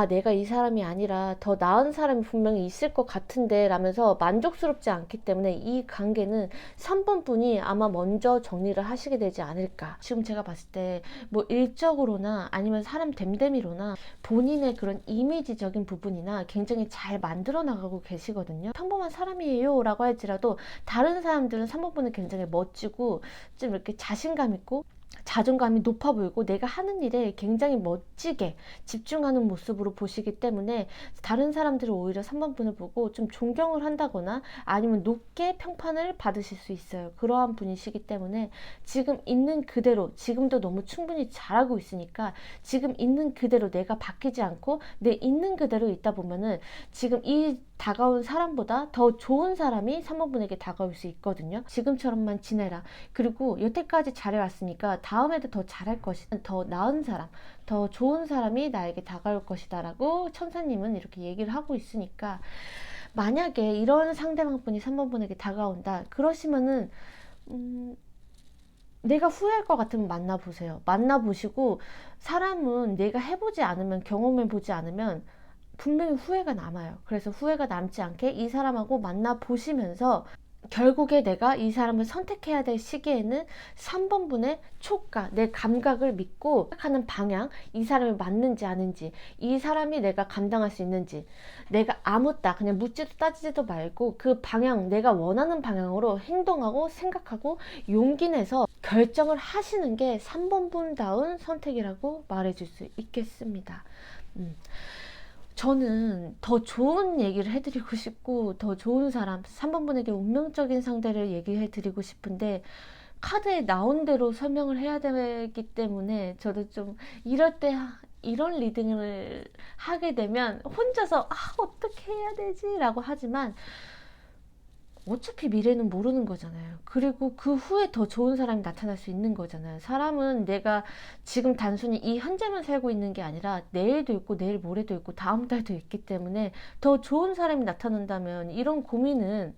내가 이 사람이 아니라 더 나은 사람이 분명히 있을 것 같은데 라면서 만족스럽지 않기 때문에 이 관계는 3번 분이 아마 먼저 정리를 하시게 되지 않을까. 지금 제가 봤을 때 뭐 일적으로나 아니면 사람 됨됨이로나 본인의 그런 이미지적인 부분이나 굉장히 잘 만들어 나가고 계시거든요. 평범한 사람이에요 라고 할지라도 다른 사람들은 3번 분은 굉장히 멋지고 좀 이렇게 자신감 있고 자존감이 높아 보이고 내가 하는 일에 굉장히 멋지게 집중하는 모습으로 보시기 때문에 다른 사람들은 오히려 3번 분을 보고 좀 존경을 한다거나 아니면 높게 평판을 받으실 수 있어요. 그러한 분이시기 때문에 지금 있는 그대로, 지금도 너무 충분히 잘하고 있으니까 지금 있는 그대로 내가 바뀌지 않고 내 있는 그대로 있다 보면은 지금 이 다가온 사람보다 더 좋은 사람이 3번 분에게 다가올 수 있거든요. 지금처럼만 지내라. 그리고 여태까지 잘해왔으니까 다음에도 더 잘할 것이다. 더 나은 사람, 더 좋은 사람이 나에게 다가올 것이다 라고 천사님은 이렇게 얘기를 하고 있으니까, 만약에 이런 상대방 분이 3번 분에게 다가온다 그러시면은 내가 후회할 것 같으면 만나보세요. 만나보시고, 사람은 내가 해보지 않으면, 경험해보지 않으면 분명히 후회가 남아요. 그래서 후회가 남지 않게 이 사람하고 만나보시면서 결국에 내가 이 사람을 선택해야 될 시기에는 3번분의 촉각, 내 감각을 믿고 생각하는 방향, 이 사람이 맞는지 아닌지, 이 사람이 내가 감당할 수 있는지, 내가 아무따 그냥 묻지도 따지지도 말고 그 방향, 내가 원하는 방향으로 행동하고 생각하고 용기 내서 결정을 하시는 게 3번분다운 선택이라고 말해줄 수 있겠습니다. 저는 더 좋은 얘기를 해드리고 싶고, 더 좋은 사람, 3번분에게 운명적인 상대를 얘기해드리고 싶은데, 카드에 나온 대로 설명을 해야 되기 때문에, 저도 좀 이럴 때 이런 리딩을 하게 되면 혼자서 어떻게 해야 되지? 라고 하지만, 어차피 미래는 모르는 거잖아요. 그리고 그 후에 더 좋은 사람이 나타날 수 있는 거잖아요. 사람은 내가 지금 단순히 이 현재만 살고 있는 게 아니라 내일도 있고 내일 모레도 있고 다음 달도 있기 때문에 더 좋은 사람이 나타난다면 이런 고민은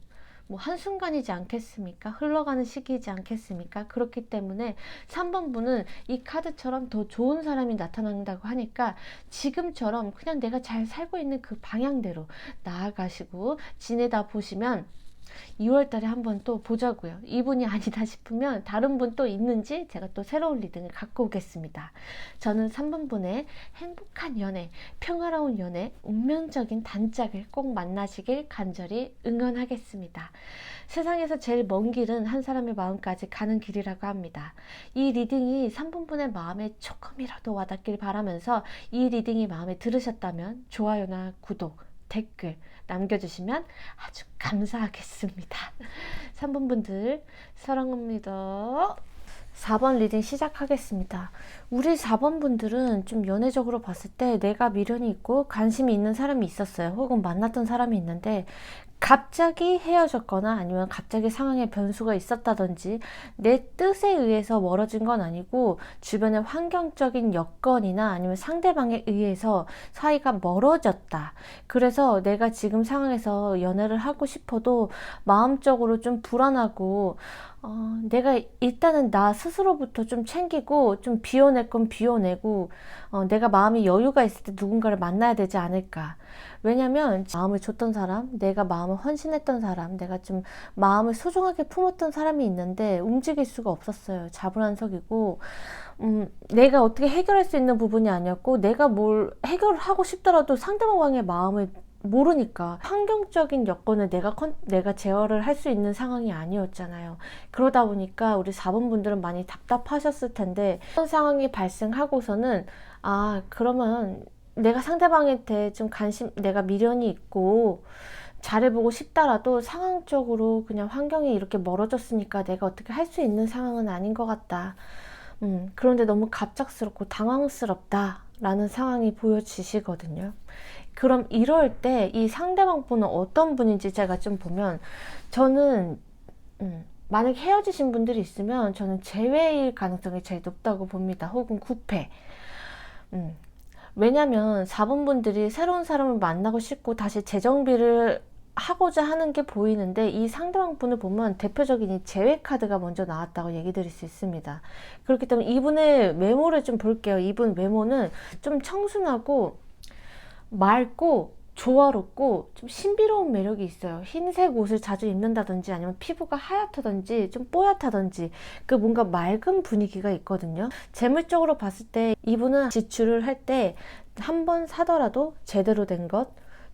뭐 한순간이지 않겠습니까? 흘러가는 시기이지 않겠습니까? 그렇기 때문에 3번분은 이 카드처럼 더 좋은 사람이 나타난다고 하니까 지금처럼 그냥 내가 잘 살고 있는 그 방향대로 나아가시고 지내다 보시면 2월 달에 한번 또 보자고요. 이분이 아니다 싶으면 다른 분 또 있는지 제가 또 새로운 리딩을 갖고 오겠습니다. 저는 3번분의 행복한 연애, 평화로운 연애, 운명적인 단짝을 꼭 만나시길 간절히 응원하겠습니다. 세상에서 제일 먼 길은 한 사람의 마음까지 가는 길이라고 합니다. 이 리딩이 3번분의 마음에 조금이라도 와닿길 바라면서 이 리딩이 마음에 들으셨다면 좋아요나 구독, 댓글 남겨주시면 아주 감사하겠습니다. 3번분들 사랑합니다. 4번 리딩 시작하겠습니다. 우리 4번분들은 좀 연애적으로 봤을 때 내가 미련이 있고 관심이 있는 사람이 있었어요. 혹은 만났던 사람이 있는데 갑자기 헤어졌거나 아니면 갑자기 상황에 변수가 있었다든지 내 뜻에 의해서 멀어진 건 아니고 주변의 환경적인 여건이나 아니면 상대방에 의해서 사이가 멀어졌다. 그래서 내가 지금 상황에서 연애를 하고 싶어도 마음적으로 좀 불안하고 내가 일단은 나 스스로부터 좀 챙기고 좀 비워낼 건 비워내고 내가 마음이 여유가 있을 때 누군가를 만나야 되지 않을까. 왜냐면 마음을 줬던 사람, 내가 마음을 헌신했던 사람, 내가 좀 마음을 소중하게 품었던 사람이 있는데 움직일 수가 없었어요. 자불안석이고 내가 어떻게 해결할 수 있는 부분이 아니었고 내가 뭘 해결을 하고 싶더라도 상대방의 마음을 모르니까 환경적인 여건을 내가 제어를 할 수 있는 상황이 아니었잖아요. 그러다 보니까 우리 4번분들은 많이 답답하셨을 텐데 그런 상황이 발생하고서는 그러면 내가 상대방한테 좀 내가 미련이 있고 잘해보고 싶다라도 상황적으로 그냥 환경이 이렇게 멀어졌으니까 내가 어떻게 할 수 있는 상황은 아닌 것 같다. 그런데 너무 갑작스럽고 당황스럽다 라는 상황이 보여지시거든요. 그럼 이럴 때 이 상대방 분은 어떤 분인지 제가 좀 보면 저는 만약 헤어지신 분들이 있으면 저는 재회일 가능성이 제일 높다고 봅니다. 혹은 구패. 왜냐면 4번분들이 새로운 사람을 만나고 싶고 다시 재정비를 하고자 하는 게 보이는데 이 상대방 분을 보면 대표적인 이 재회 카드가 먼저 나왔다고 얘기 드릴 수 있습니다. 그렇기 때문에 이분의 외모를 좀 볼게요. 이분 외모는 좀 청순하고 맑고 조화롭고 좀 신비로운 매력이 있어요. 흰색 옷을 자주 입는다든지 아니면 피부가 하얗다든지 좀 뽀얗다든지 그 뭔가 맑은 분위기가 있거든요. 재물적으로 봤을 때 이분은 지출을 할 때 한 번 사더라도 제대로 된 것,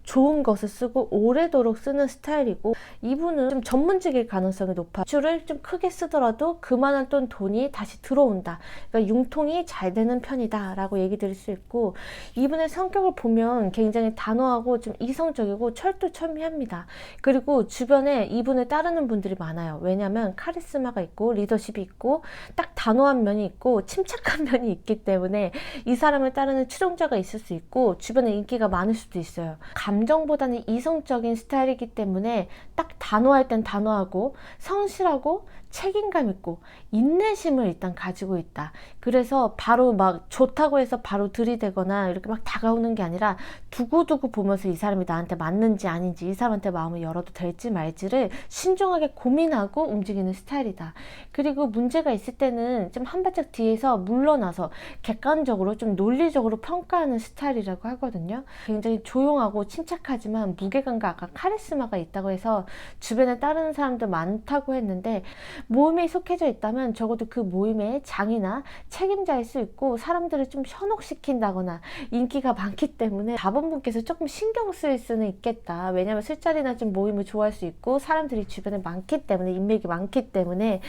좋은 것을 쓰고 오래도록 쓰는 스타일이고 이분은 좀 전문직일 가능성이 높아요. 지출을 좀 크게 쓰더라도 그만한 돈이 다시 들어온다. 그러니까 융통이 잘 되는 편이다 라고 얘기 드릴 수 있고 이분의 성격을 보면 굉장히 단호하고 좀 이성적이고 철두철미합니다. 그리고 주변에 이분을 따르는 분들이 많아요. 왜냐하면 카리스마가 있고 리더십이 있고 딱 단호한 면이 있고 침착한 면이 있기 때문에 이 사람을 따르는 추종자가 있을 수 있고 주변에 인기가 많을 수도 있어요. 감정보다는 이성적인 스타일이기 때문에 딱 단호할 땐 단호하고 성실하고 책임감 있고 인내심을 일단 가지고 있다. 그래서 바로 막 좋다고 해서 바로 들이대거나 이렇게 막 다가오는 게 아니라 두고두고 보면서 이 사람이 나한테 맞는지 아닌지, 이 사람한테 마음을 열어도 될지 말지를 신중하게 고민하고 움직이는 스타일이다. 그리고 문제가 있을 때는 좀 한 발짝 뒤에서 물러나서 객관적으로 좀 논리적으로 평가하는 스타일이라고 하거든요. 굉장히 조용하고 침착하지만 무게감과 아까 카리스마가 있다고 해서 주변에 따르는 사람도 많다고 했는데, 모임에 속해져 있다면 적어도 그 모임의 장이나 책임자일 수 있고 사람들을 좀 현혹시킨다거나 인기가 많기 때문에 4번분께서 조금 신경 쓰일 수는 있겠다. 왜냐면 술자리나 좀 모임을 좋아할 수 있고 사람들이 주변에 많기 때문에, 인맥이 많기 때문에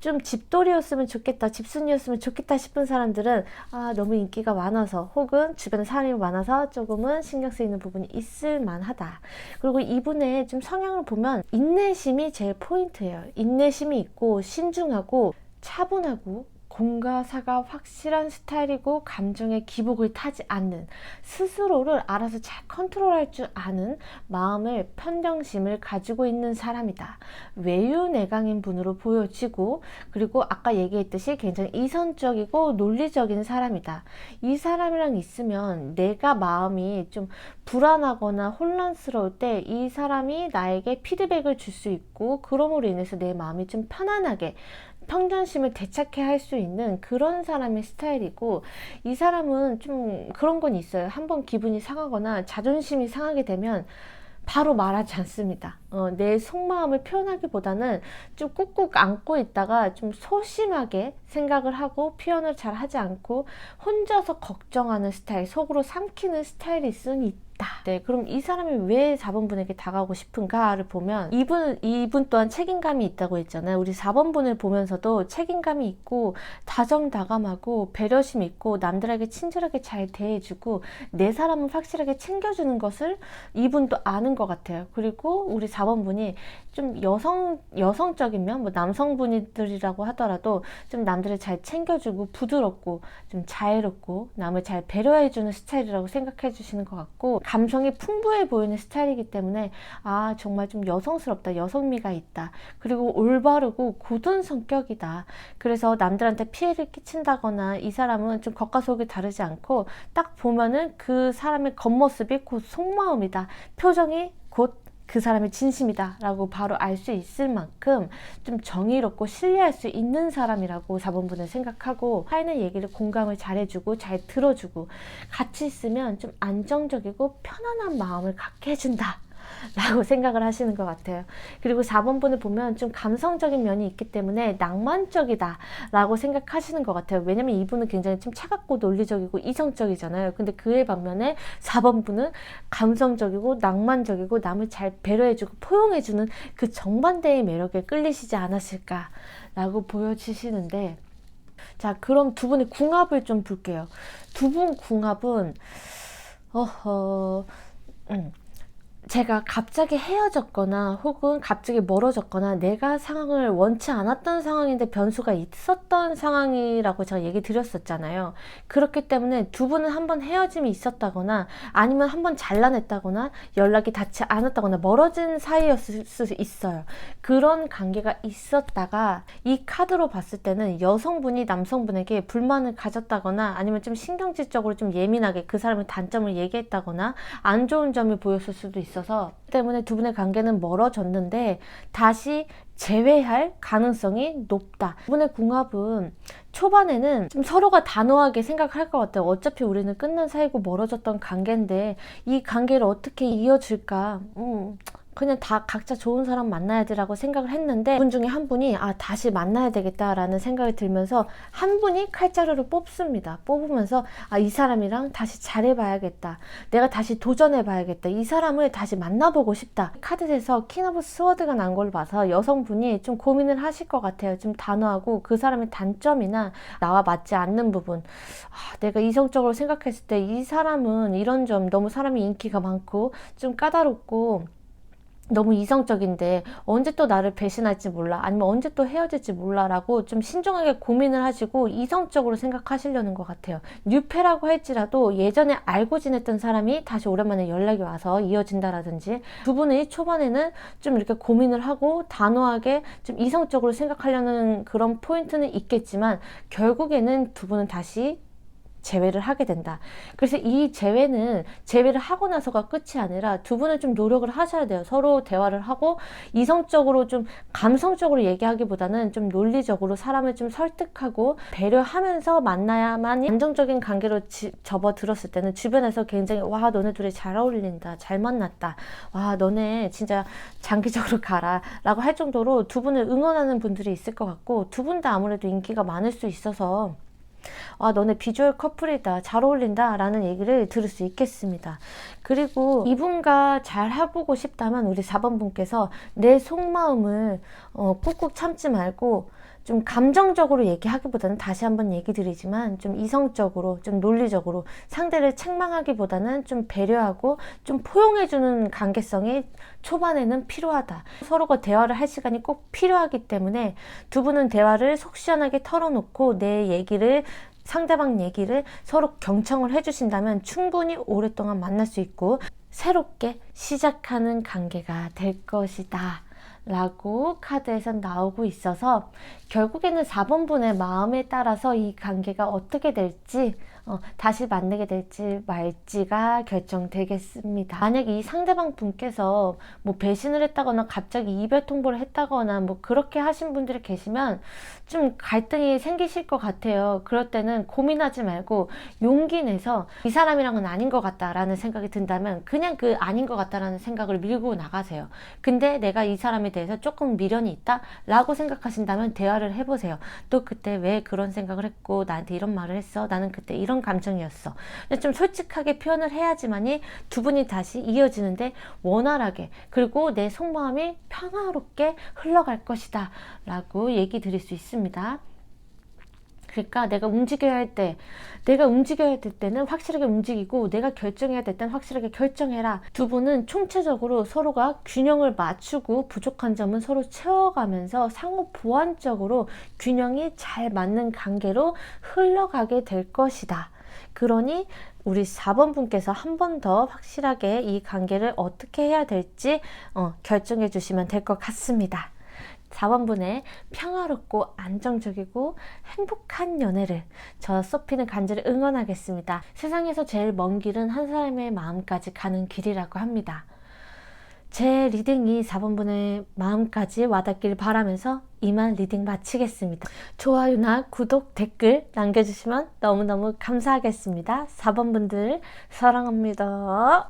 좀 집돌이였으면 좋겠다, 집순이였으면 좋겠다 싶은 사람들은 너무 인기가 많아서 혹은 주변에 사람이 많아서 조금은 신경 쓰이는 부분이 있을 만하다. 그리고 이분의 좀 성향을 보면 인내심이 제일 포인트예요. 인내심이 있고 신중하고 차분하고 공과 사가 확실한 스타일이고, 감정의 기복을 타지 않는, 스스로를 알아서 잘 컨트롤할 줄 아는 마음을, 평정심을 가지고 있는 사람이다. 외유내강인 분으로 보여지고, 그리고 아까 얘기했듯이 굉장히 이성적이고 논리적인 사람이다. 이 사람이랑 있으면 내가 마음이 좀 불안하거나 혼란스러울 때 이 사람이 나에게 피드백을 줄 수 있고, 그럼으로 인해서 내 마음이 좀 편안하게 평정심을 되찾게 할 수 있는 그런 사람의 스타일이고, 이 사람은 좀 그런 건 있어요. 한번 기분이 상하거나 자존심이 상하게 되면 바로 말하지 않습니다. 내 속마음을 표현하기보다는 좀 꾹꾹 안고 있다가 좀 소심하게 생각을 하고 표현을 잘 하지 않고 혼자서 걱정하는 스타일, 속으로 삼키는 스타일일 수는 있다. 네, 그럼 이 사람이 왜 4번분에게 다가오고 싶은가를 보면, 이분 또한 책임감이 있다고 했잖아요. 우리 4번분을 보면서도 책임감이 있고 다정다감하고 배려심 있고 남들에게 친절하게 잘 대해주고 내 사람은 확실하게 챙겨주는 것을 이분도 아는 것 같아요. 그리고 우리 4번분이 좀 여성적인 면, 뭐 남성분들이라고 하더라도 좀 남들을 잘 챙겨주고 부드럽고 좀 자애롭고 남을 잘 배려해주는 스타일이라고 생각해 주시는 것 같고, 감성이 풍부해 보이는 스타일이기 때문에 정말 좀 여성스럽다, 여성미가 있다. 그리고 올바르고 굳은 성격이다. 그래서 남들한테 피해를 끼친다거나, 이 사람은 좀 겉과 속이 다르지 않고 딱 보면은 그 사람의 겉모습이 곧 속마음이다, 표정이 곧 그 사람의 진심이다 라고 바로 알 수 있을 만큼 좀 정의롭고 신뢰할 수 있는 사람이라고 4번분은 생각하고, 하이는 얘기를 공감을 잘해주고 잘 들어주고 같이 있으면 좀 안정적이고 편안한 마음을 갖게 해준다 라고 생각을 하시는 것 같아요. 그리고 4번분을 보면 좀 감성적인 면이 있기 때문에 낭만적이다 라고 생각하시는 것 같아요. 왜냐면 이분은 굉장히 좀 차갑고 논리적이고 이성적이잖아요. 근데 그에 반면에 4번분은 감성적이고 낭만적이고 남을 잘 배려해주고 포용해주는 그 정반대의 매력에 끌리시지 않았을까 라고 보여지시는데, 자, 그럼 두 분의 궁합을 좀 볼게요. 두 분 궁합은 제가 갑자기 헤어졌거나 혹은 갑자기 멀어졌거나 내가 상황을 원치 않았던 상황인데 변수가 있었던 상황이라고 제가 얘기 드렸었잖아요. 그렇기 때문에 두 분은 한번 헤어짐이 있었다거나 아니면 한번 잘라냈다거나 연락이 닿지 않았다거나 멀어진 사이였을 수 있어요. 그런 관계가 있었다가 이 카드로 봤을 때는 여성분이 남성분에게 불만을 가졌다거나 아니면 좀 신경질적으로 좀 예민하게 그 사람의 단점을 얘기했다거나 안 좋은 점을 보였을 수도 있어요. 때문에 두 분의 관계는 멀어졌는데 다시 재회할 가능성이 높다. 두 분의 궁합은 초반에는 좀 서로가 단호하게 생각할 것 같아요. 어차피 우리는 끝난 사이고 멀어졌던 관계인데 이 관계를 어떻게 이어질까? 그냥 다 각자 좋은 사람 만나야 되라고 생각을 했는데, 그분 중에 한 분이 다시 만나야 되겠다라는 생각이 들면서 한 분이 칼자루를 뽑습니다. 뽑으면서 이 사람이랑 다시 잘해봐야겠다, 내가 다시 도전해봐야겠다, 이 사람을 다시 만나보고 싶다. 카드에서 킹 오브 스워드가 난 걸 봐서 여성분이 좀 고민을 하실 것 같아요. 좀 단호하고 그 사람의 단점이나 나와 맞지 않는 부분, 내가 이성적으로 생각했을 때 이 사람은 이런 점, 너무 사람이 인기가 많고 좀 까다롭고 너무 이성적인데 언제 또 나를 배신할지 몰라, 아니면 언제 또 헤어질지 몰라라고 좀 신중하게 고민을 하시고 이성적으로 생각하시려는 것 같아요. 뉴페라고 할지라도 예전에 알고 지냈던 사람이 다시 오랜만에 연락이 와서 이어진다라든지, 두 분이 초반에는 좀 이렇게 고민을 하고 단호하게 좀 이성적으로 생각하려는 그런 포인트는 있겠지만 결국에는 두 분은 다시 재회를 하게 된다. 그래서 이 재회를 하고 나서가 끝이 아니라 두 분은 좀 노력을 하셔야 돼요. 서로 대화를 하고 이성적으로 좀 감성적으로 얘기하기보다는 좀 논리적으로 사람을 좀 설득하고 배려하면서 만나야만이 안정적인 관계로 접어들었을 때는 주변에서 굉장히 와, 너네 둘이 잘 어울린다, 잘 만났다, 와, 너네 진짜 장기적으로 가라 라고 할 정도로 두 분을 응원하는 분들이 있을 것 같고, 두 분 다 아무래도 인기가 많을 수 있어서 아, 너네 비주얼 커플이다, 잘 어울린다 라는 얘기를 들을 수 있겠습니다. 그리고 이분과 잘 해보고 싶다면 우리 4번 분께서 내 속마음을 꾹꾹 참지 말고 좀 감정적으로 얘기하기보다는, 다시 한번 얘기 드리지만 좀 이성적으로, 좀 논리적으로 상대를 책망하기보다는 좀 배려하고 좀 포용해주는 관계성이 초반에는 필요하다. 서로가 대화를 할 시간이 꼭 필요하기 때문에 두 분은 대화를 속 시원하게 털어놓고 내 얘기를, 상대방 얘기를 서로 경청을 해주신다면 충분히 오랫동안 만날 수 있고 새롭게 시작하는 관계가 될 것이다 라고 카드에선 나오고 있어서, 결국에는 4번 분의 마음에 따라서 이 관계가 어떻게 될지, 다시 만나게 될지 말지가 결정되겠습니다. 만약 이 상대방 분께서 뭐 배신을 했다거나 갑자기 이별 통보를 했다거나 뭐 그렇게 하신 분들이 계시면 좀 갈등이 생기실 것 같아요. 그럴 때는 고민하지 말고 용기 내서 이 사람이랑은 아닌 것 같다라는 생각이 든다면 그냥 그 아닌 것 같다라는 생각을 밀고 나가세요. 근데 내가 이 사람에 대해서 조금 미련이 있다 라고 생각하신다면 대화를 해보세요. 또 그때 왜 그런 생각을 했고 나한테 이런 말을 했어, 나는 그때 이런 감정이었어. 좀 솔직하게 표현을 해야지만이 두 분이 다시 이어지는데 원활하게, 그리고 내 속마음이 평화롭게 흘러갈 것이다 라고 얘기 드릴 수 있습니다. 그러니까 내가 움직여야 될 때는 확실하게 움직이고, 내가 결정해야 될 때는 확실하게 결정해라. 두 분은 총체적으로 서로가 균형을 맞추고 부족한 점은 서로 채워가면서 상호 보완적으로 균형이 잘 맞는 관계로 흘러가게 될 것이다. 그러니 우리 4번 분께서 한 번 더 확실하게 이 관계를 어떻게 해야 될지 결정해 주시면 될 것 같습니다. 4번 분의 평화롭고 안정적이고 행복한 연애를 저 소피는 간절히 응원하겠습니다. 세상에서 제일 먼 길은 한 사람의 마음까지 가는 길이라고 합니다. 제 리딩이 4번 분의 마음까지 와닿길 바라면서 이만 리딩 마치겠습니다. 좋아요나 구독, 댓글 남겨주시면 너무너무 감사하겠습니다. 4번 분들 사랑합니다.